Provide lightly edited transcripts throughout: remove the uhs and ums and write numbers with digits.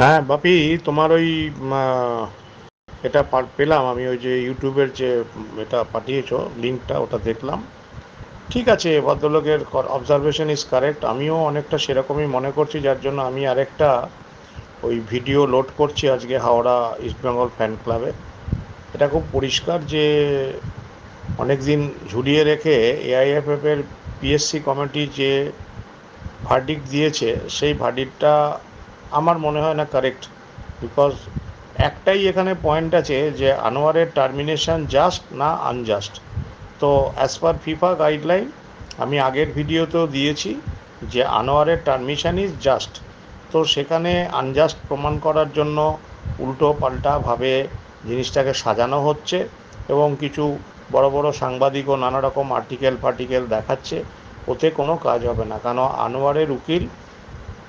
হ্যাঁ বাপি, তোমার ওই এটা পেলাম আমি, ওই যে ইউটিউবের যে এটা পাঠিয়েছো লিঙ্কটা, ওটা দেখলাম। ঠিক আছে, ভদ্রলোকের অবজারভেশন ইজ কারেক্ট, আমিও অনেকটা সেরকমই মনে করছি, যার জন্য আমি আরেকটা ওই ভিডিও লোড করছি আজকে হাওড়া ইস্টবেঙ্গল ফ্যান ক্লাবে। এটা খুব পরিষ্কার যে অনেক দিন ঝুলিয়ে রেখে এআইএফএফ এর পিএসসি কমিটি যে ভার্ডিক্ট দিয়েছে, সেই ভার্ডিক্টটা আমার মনে হয় না কারেক্ট। বিকজ একটাই এখানে পয়েন্ট আছে যে আনোয়ারের টার্মিনেশন জাস্ট না আনজাস্ট। তো অ্যাজ পার ফিফা গাইডলাইন, আমি আগের ভিডিওতেও দিয়েছি যে আনোয়ারের টার্মিনেশন ইজ জাস্ট। তো সেখানে আনজাস্ট প্রমাণ করার জন্য উল্টো পাল্টাভাবে জিনিসটাকে সাজানো হচ্ছে, এবং কিছু বড় বড় সাংবাদিকও নানা রকম আর্টিকেল দেখাচ্ছে। ওতে কোনো কাজ হবে না, কারণ আনোয়ারের উকিল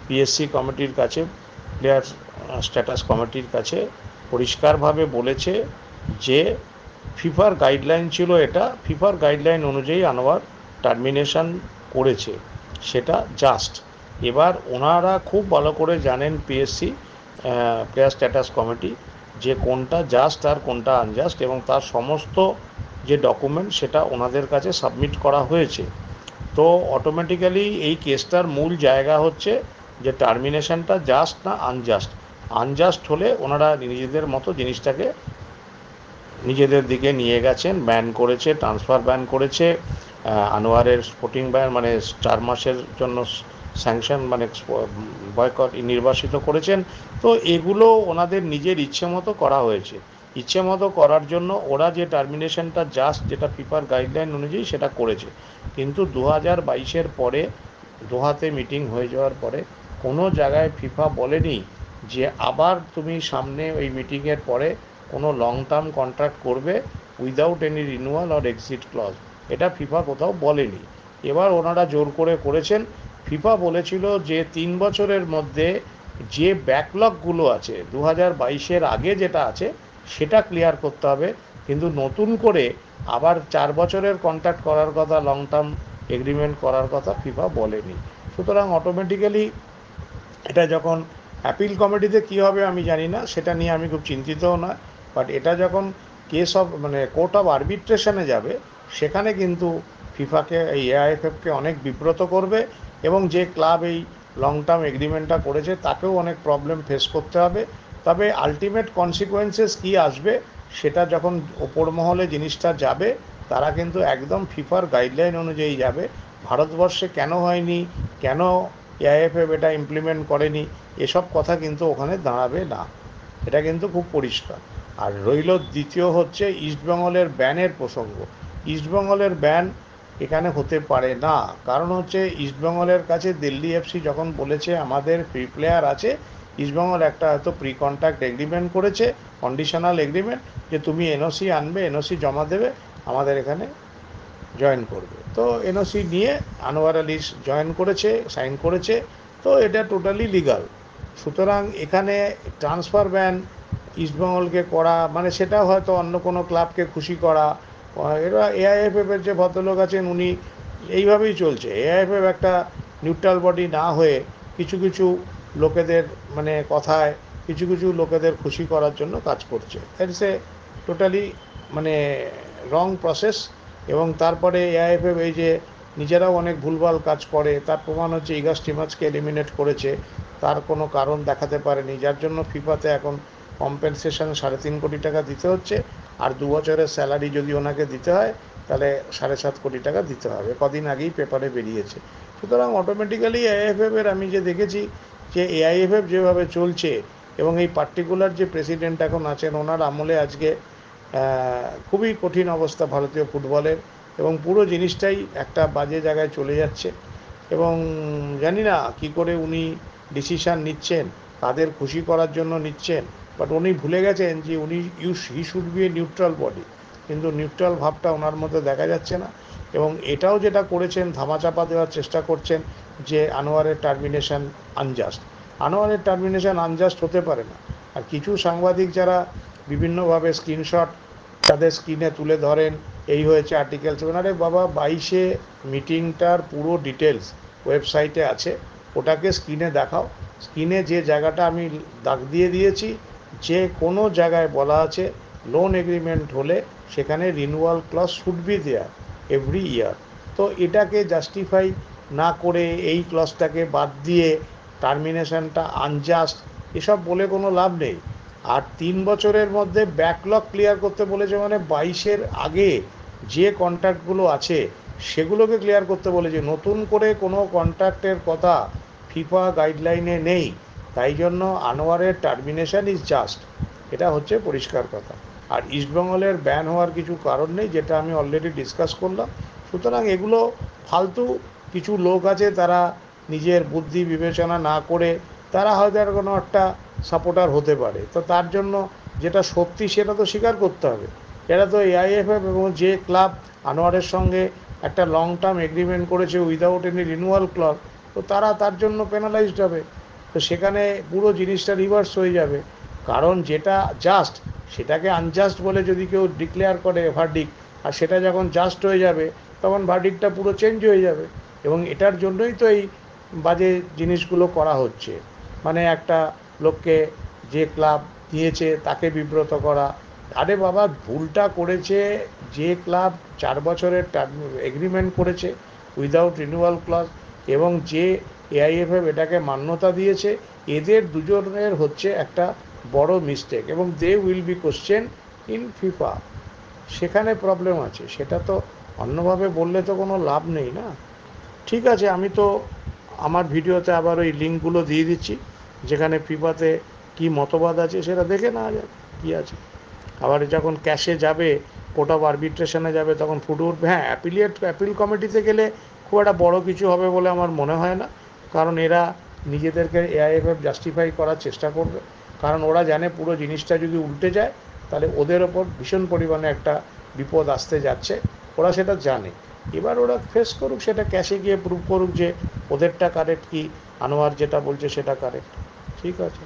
পিএসসি কমিটির কাছে, প্লেয়ার স্ট্যাটাস কমিটির কাছে পরিষ্কারভাবে বলেছে যে ফিফার গাইডলাইন ছিল এটা, ফিফার গাইডলাইন অনুযায়ী আনোয়ার টার্মিনেশন করেছে, সেটা জাস্ট। এবার ওনারা খুব ভালো করে জানেন, পিএসসি প্লেয়ার স্ট্যাটাস কমিটি, যে কোনটা জাস্ট আর কোনটা আনজাস্ট, এবং তার সমস্ত যে ডকুমেন্ট সেটা ওনাদের কাছে সাবমিট করা হয়েছে। তো অটোমেটিক্যালি এই কেসটার মূল জায়গা হচ্ছে যে টার্মিনেশনটা জাস্ট না আনজাস্ট। আনজাস্ট হলে ওনারা নিজেদের মতো জিনিসটাকে নিজেদের দিকে নিয়ে গেছেন, ব্যান করেছে, ট্রান্সফার ব্যান করেছে, আনোয়ারের স্পোর্টিং ব্যান মানে 4 মাসের জন্য স্যাংশন মানে বয়কট নির্বাসিত করেছেন। তো এগুলো ওনাদের নিজের ইচ্ছে মতো করা হয়েছে। ইচ্ছে মতো করার জন্য ওরা যে টার্মিনেশনটা জাস্ট, যেটা ফিফার গাইডলাইন অনুযায়ী সেটা করেছে। কিন্তু 2022-এর পরে দোহাতে মিটিং হয়ে যাওয়ার পরে কোনো জায়গায় ফিফা বলেনি যে আবার তুমি সামনে ওই মিটিংয়ের পরে কোনো লং টার্ম কন্ট্রাক্ট করবে without any renewal or exit clause. এটা ফিফা কোথাও বলেনি। এবার ওনারা জোর করে করেছেন। ফিফা বলেছিল যে 3 বছরের মধ্যে যে ব্যাকলগগুলো আছে 2022-এর আগে যেটা আছে সেটা ক্লিয়ার করতে হবে, কিন্তু নতুন করে আবার 4 বছরের কন্ট্রাক্ট করার কথা, লং টার্ম এগ্রিমেন্ট করার কথা ফিফা বলেনি। সুতরাং অটোমেটিক্যালি এটা যখন অ্যাপিল কমিটিতে কী হবে আমি জানি না, সেটা নিয়ে আমি খুব চিন্তিতও নয়। বাট এটা যখন কেস অফ মানে কোর্ট অফ আরবিট্রেশনে যাবে, সেখানে কিন্তু ফিফাকে, এই এআইএফএফকে অনেক বিব্রত করবে, এবং যে ক্লাব এই লং টার্ম এগ্রিমেন্টটা করেছে তাকেও অনেক প্রবলেম ফেস করতে হবে। তবে আলটিমেট কনসিকোয়েন্সেস কী আসবে সেটা যখন ওপর মহলে জিনিসটা যাবে, তারা কিন্তু একদম ফিফার গাইডলাইন অনুযায়ী যাবে। ভারতবর্ষে কেন হয়নি, কেন এআইএফএফ এটা ইমপ্লিমেন্ট করেনি, এসব কথা কিন্তু ওখানে দাঁড়াবে না। এটা কিন্তু খুব পরিষ্কার। আর রইল দ্বিতীয় হচ্ছে ইস্টবেঙ্গলের ব্যানের প্রসঙ্গ। ইস্টবেঙ্গলের ব্যান এখানে হতে পারে না, কারণ হচ্ছে ইস্টবেঙ্গলের কাছে দিল্লি এফসি যখন বলেছে আমাদের ফ্রি প্লেয়ার আছে, ইস্টবেঙ্গল একটা হয়তো প্রি কন্ট্রাক্ট এগ্রিমেন্ট করেছে, কন্ডিশনাল এগ্রিমেন্ট, যে তুমি এনওসি আনবে, এনওসি জমা দেবে, আমাদের এখানে জয়েন করবে। তো এনওসি নিয়ে আনোয়ার আলী জয়েন করেছে, সাইন করেছে। তো এটা টোটালি লিগাল। সুতরাং এখানে ট্রান্সফার ব্যান ইস্টবেঙ্গলকে করা মানে সেটা হয়তো অন্য কোনো ক্লাবকে খুশি করা। এরা এআইএফএফের যে ভদ্রলোক আছেন উনি এইভাবেই চলছে। এআইএফএফ একটা নিউট্রাল বডি না হয়ে কিছু কিছু লোকেদের মানে কথায় কিছু কিছু লোকেদের খুশি করার জন্য কাজ করছে। দ্যাটস এ টোটালি মানে রং প্রসেস। এবং তারপরে এআইএফএফ এই যে নিজেরাও অনেক ভুলভাল কাজ করে, তার প্রমাণ হচ্ছে ইগাস টিমাচকে এলিমিনেট করেছে, তার কোনো কারণ দেখাতে পারেনি, যার জন্য ফিফাতে এখন কম্পেনসেশন 3.5 কোটি টাকা দিতে হচ্ছে। আর 2 বছরের স্যালারি যদি ওনাকে দিতে হয় তাহলে 7.5 কোটি টাকা দিতে হবে, কদিন আগেই পেপারে বেরিয়েছে। সুতরাং অটোমেটিক্যালি এআইএফএফের আমি যে দেখেছি যে এআইএফএফ যেভাবে চলছে, এবং এই পার্টিকুলার যে প্রেসিডেন্ট এখন আছেন ওনার আমলে আজকে খুবই কঠিন অবস্থা ভারতীয় ফুটবলের, এবং পুরো জিনিসটাই একটা বাজে জায়গায় চলে যাচ্ছে। এবং জানি না কী করে উনি ডিসিশান নিচ্ছেন, কাদের খুশি করার জন্য নিচ্ছেন। বাট উনি ভুলে গেছেন যে উনি he should B a neutral body, কিন্তু নিউট্রাল ভাবটা ওনার মধ্যে দেখা যাচ্ছে না। এবং এটাও যেটা করেছেন, ধামাচাপা দেওয়ার চেষ্টা করছেন যে আনোয়ারের টার্মিনেশন আনজাস্ট। আনোয়ারের টার্মিনেশন আনজাস্ট হতে পারে না। আর কিছু সাংবাদিক যারা বিভিন্নভাবে স্ক্রিনশট তাদের স্ক্রিনে তুলে ধরেন, এই হয়েছে আর্টিকেল 7, আরে বাবা 22-এ মিটিংটার পুরো ডিটেলস ওয়েবসাইটে আছে, ওটাকে স্ক্রিনে দেখাও। স্ক্রিনে যে জায়গাটা আমি দাগ দিয়ে দিয়েছি, যে কোনো জায়গায় বলা আছে লোন এগ্রিমেন্ট হলে সেখানে renewal clause should be there every year. তো এটাকে জাস্টিফাই না করে এই ক্লজটাকে বাদ দিয়ে টার্মিনেশনটা আনজাস্ট এসব বলে কোনো লাভ নেই। আর 3 বছরের মধ্যে ব্যাকলগ ক্লিয়ার করতে বলেছে, মানে 22-এর আগে যে কন্ট্রাক্টগুলো আছে সেগুলোকে ক্লিয়ার করতে বলেছে। নতুন করে কোনো কন্ট্রাক্টের কথা ফিফা গাইডলাইনে নেই, তাই জন্য আনোয়ারের টার্মিনেশন ইজ জাস্ট, এটা হচ্ছে পরিষ্কার কথা। আর ইস্টবেঙ্গলের ব্যান হওয়ার কিছু কারণ নেই, যেটা আমি অলরেডি ডিসকাস করলাম। সুতরাং এগুলো ফালতু কিছু লোক আছে, তারা নিজের বুদ্ধি বিবেচনা না করে তারা হয়তো আর কোনো একটা সাপোর্টার হতে পারে, তো তার জন্য যেটা সত্যি সেটা তো স্বীকার করতে হবে। এরা তো এআইএফএফ এবং যে ক্লাব আনোয়ারের সঙ্গে একটা লং টার্ম এগ্রিমেন্ট করেছে উইদাউট এনি রিনিউয়াল ক্লজ, তো তারা তার জন্য পেনালাইজড হবে। তো সেখানে পুরো জিনিসটা রিভার্স হয়ে যাবে। কারণ যেটা জাস্ট সেটাকে আনজাস্ট বলে যদি কেউ ডিক্লেয়ার করে ভার্ডিক্ট, আর সেটা যখন জাস্ট হয়ে যাবে তখন ভার্ডিক্টটা পুরো চেঞ্জ হয়ে যাবে। এবং এটার জন্যই তো এই বাজে জিনিসগুলো করা হচ্ছে, মানে একটা লোককে যে ক্লাব দিয়েছে তাকে বিব্রত করা। আরে বাবা, ভুলটা করেছে যে ক্লাব 4 বছরের এগ্রিমেন্ট করেছে উইদাউট রিনিউয়াল ক্লজ, এবং যে এআইএফএফ এটাকে মান্যতা দিয়েছে, এদের দুজনের হচ্ছে একটা বড় মিস্টেক, এবং they will be question in FIFA. সেখানে প্রবলেম আছে, সেটা তো অন্যভাবে বললে তো কোনো লাভ নেই না। ঠিক আছে, আমি তো আমার ভিডিওতে আবার ওই লিঙ্কগুলো দিয়ে দিচ্ছি, যেখানে ফিফাতে কি মতবাদ আছে সেটা দেখে নেওয়া যাবে কী আছে। আবার যখন ক্যাশে যাবে, কোর্ট অফ আরবিট্রেশনে যাবে, তখন ফুটে উঠবে। হ্যাঁ, অ্যাপিল কমিটিতে গেলে খুব একটা বড় কিছু হবে বলে আমার মনে হয় না, কারণ এরা নিজেদেরকে এআইএফএফ জাস্টিফাই করার চেষ্টা করবে। কারণ ওরা জানে পুরো জিনিসটা যদি উল্টে যায় তাহলে ওদের ওপর ভীষণ পরিমাণে একটা বিপদ আসতে যাচ্ছে, ওরা সেটা জানে। এবার ওরা ফেস করুক, সেটা ক্যাশে গিয়ে প্রুভ করুক যে ওদেরটা কারেক্ট কি আনোয়ার যেটা বলছে সেটা কারেক্ট। ঠিক আছে।